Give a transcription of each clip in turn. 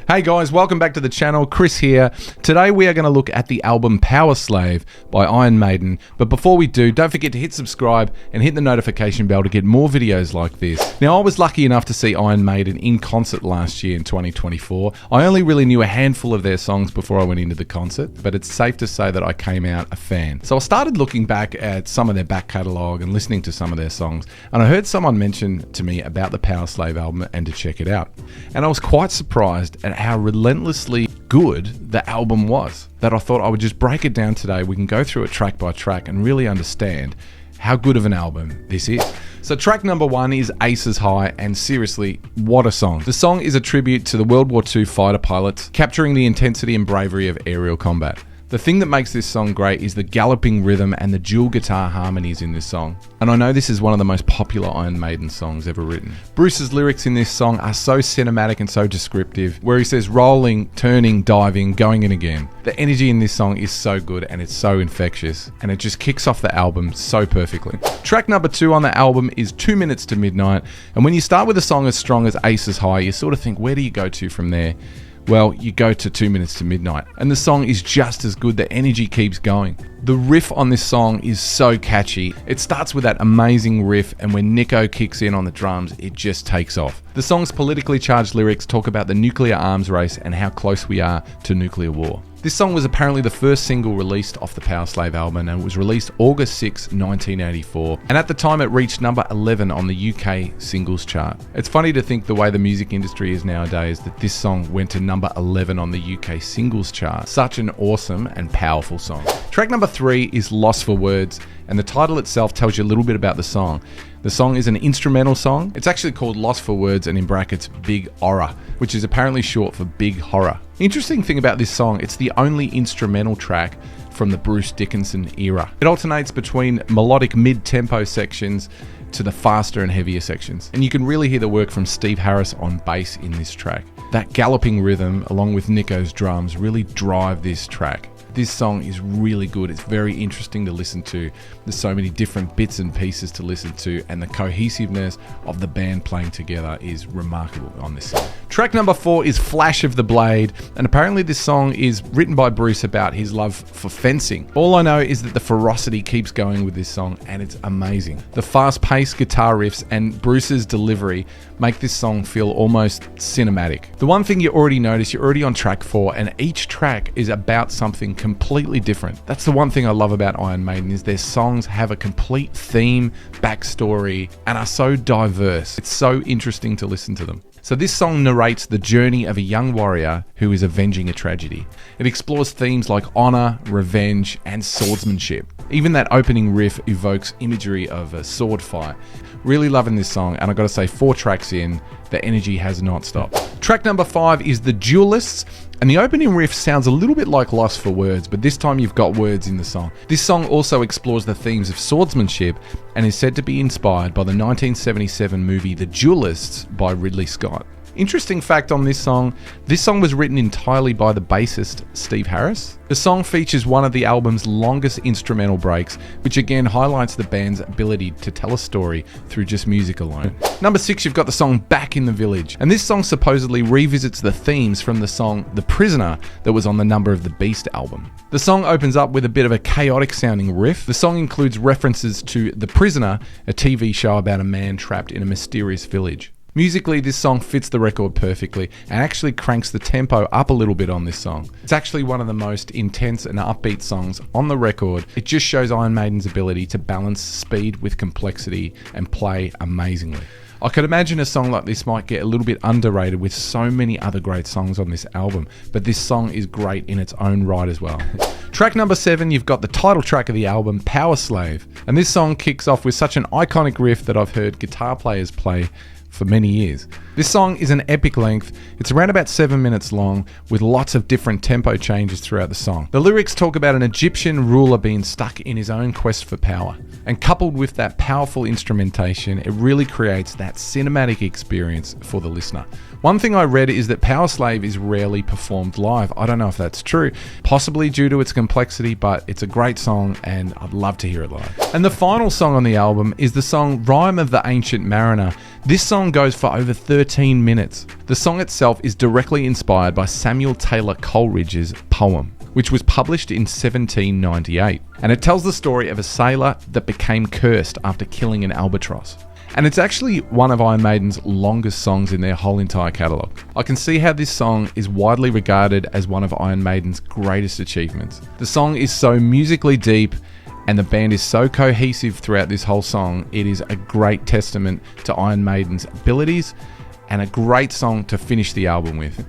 Hey guys, welcome back to the channel. Chris here. Today we are going to look at the album Powerslave by Iron Maiden. But before we do, don't forget to hit subscribe and hit the notification bell to get more videos like this. Now, I was lucky enough to see Iron Maiden in concert last year in 2024. I only really knew a handful of their songs before I went into the concert, but it's safe to say that I came out a fan. So I started looking back at some of their back catalogue and listening to some of their songs, and I heard someone mention to me about the Powerslave album and to check it out. And I was quite surprised at how relentlessly good the album was, that I thought I would just break it down today. We can go through it track by track and really understand how good of an album this is. So track number 1 is AcesHigh, and seriously, what a song. The song is a tribute to the World War II fighter pilots, capturing the intensity and bravery of aerial combat. The thing that makes this song great is the galloping rhythm and the dual guitar harmonies in this song. And I know this is one of the most popular Iron Maiden songs ever written. Bruce's lyrics in this song are so cinematic and so descriptive, where he says rolling, turning, diving, going in again. The energy in this song is so good and it's so infectious, and it just kicks off the album so perfectly. Track number 2 on the album is 2 Minutes to Midnight, and when you start with a song as strong as AcesHigh, you sort of think, where do you go to from there? Well, you go to 2 Minutes to Midnight, and the song is just as good. The energy keeps going. The riff on this song is so catchy. It starts with that amazing riff, and when Nico kicks in on the drums, it just takes off. The song's politically charged lyrics talk about the nuclear arms race and how close we are to nuclear war. This song was apparently the first single released off the Powerslave album, and it was released August 6, 1984. And at the time it reached number 11 on the UK singles chart. It's funny to think the way the music industry is nowadays that this song went to number 11 on the UK singles chart. Such an awesome and powerful song. Track number 3 is Lost for Words, and the title itself tells you a little bit about the song. The song is an instrumental song. It's actually called Lost for Words and in brackets Big Horror, which is apparently short for Big Horror. Interesting thing about this song, it's the only instrumental track from the BruceDickinson era. It alternates between melodic mid-tempo sections to the faster and heavier sections. And you can really hear the work from Steve Harris on bass in this track. That galloping rhythm along with Nico's drums really drive this track. This song is really good. It's very interesting to listen to. There's so many different bits and pieces to listen to, and the cohesiveness of the band playing together is remarkable on this song. Track number 4 is Flash of the Blade, and apparently this song is written by Bruce about his love for fencing. All I know is that the ferocity keeps going with this song, and it's amazing. The fast-paced guitar riffs and Bruce's delivery make this song feel almost cinematic. The one thing you already notice, you're already on track 4, and each track is about something completely different. That's the one thing I love about Iron Maiden, is their songs have a complete theme, backstory, and are so diverse. It's so interesting to listen to them. So this song narrates the journey of a young warrior who is avenging a tragedy. It explores themes like honor, revenge, and swordsmanship. Even that opening riff evokes imagery of a sword fight. Really loving this song, and I gotta say, 4 tracks in, the energy has not stopped. Track number 5 is The Duelists, and the opening riff sounds a little bit like Lost for Words, but this time you've got words in the song. This song also explores the themes of swordsmanship and is said to be inspired by the 1977 movie The Duelists by Ridley Scott. Interesting fact on this song was written entirely by the bassist Steve Harris. The song features one of the album's longest instrumental breaks, which again highlights the band's ability to tell a story through just music alone. Number 6, you've got the song Back in the Village, and this song supposedly revisits the themes from the song The Prisoner that was on the Number of the Beast album. The song opens up with a bit of a chaotic sounding riff. The song includes references to The Prisoner, a TV show about a man trapped in a mysterious village. Musically, this song fits the record perfectly and actually cranks the tempo up a little bit on this song. It's actually one of the most intense and upbeat songs on the record. It just shows Iron Maiden's ability to balance speed with complexity and play amazingly. I could imagine a song like this might get a little bit underrated with so many other great songs on this album, but this song is great in its own right as well. Track number 7, you've got the title track of the album, Powerslave, and this song kicks off with such an iconic riff that I've heard guitar players play for many years. This song is an epic length. It's around about 7 minutes long with lots of different tempo changes throughout the song. The lyrics talk about an Egyptian ruler being stuck in his own quest for power. And coupled with that powerful instrumentation, it really creates that cinematic experience for the listener. One thing I read is that Powerslave is rarely performed live. I don't know if that's true, possibly due to its complexity, but it's a great song and I'd love to hear it live. And the final song on the album is the song Rime of the Ancient Mariner. This song goes for over 13 minutes. The song itself is directly inspired by Samuel Taylor Coleridge's poem, which was published in 1798. And it tells the story of a sailor that became cursed after killing an albatross. And it's actually one of Iron Maiden's longest songs in their whole entire catalogue. I can see how this song is widely regarded as one of Iron Maiden's greatest achievements. The song is so musically deep and the band is so cohesive throughout this whole song. It is a great testament to Iron Maiden's abilities and a great song to finish the album with.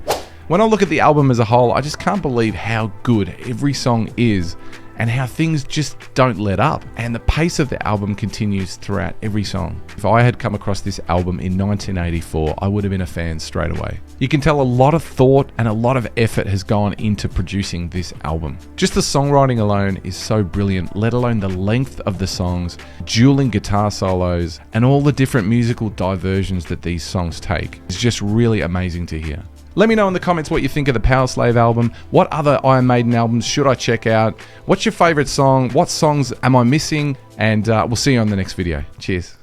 When I look at the album as a whole, I just can't believe how good every song is and how things just don't let up. And the pace of the album continues throughout every song. If I had come across this album in 1984, I would have been a fan straight away. You can tell a lot of thought and a lot of effort has gone into producing this album. Just the songwriting alone is so brilliant, let alone the length of the songs, dueling guitar solos, and all the different musical diversions that these songs take. It's just really amazing to hear. Let me know in the comments what you think of the Powerslave album. What other Iron Maiden albums should I check out? What's your favourite song? What songs am I missing? And we'll see you on the next video. Cheers.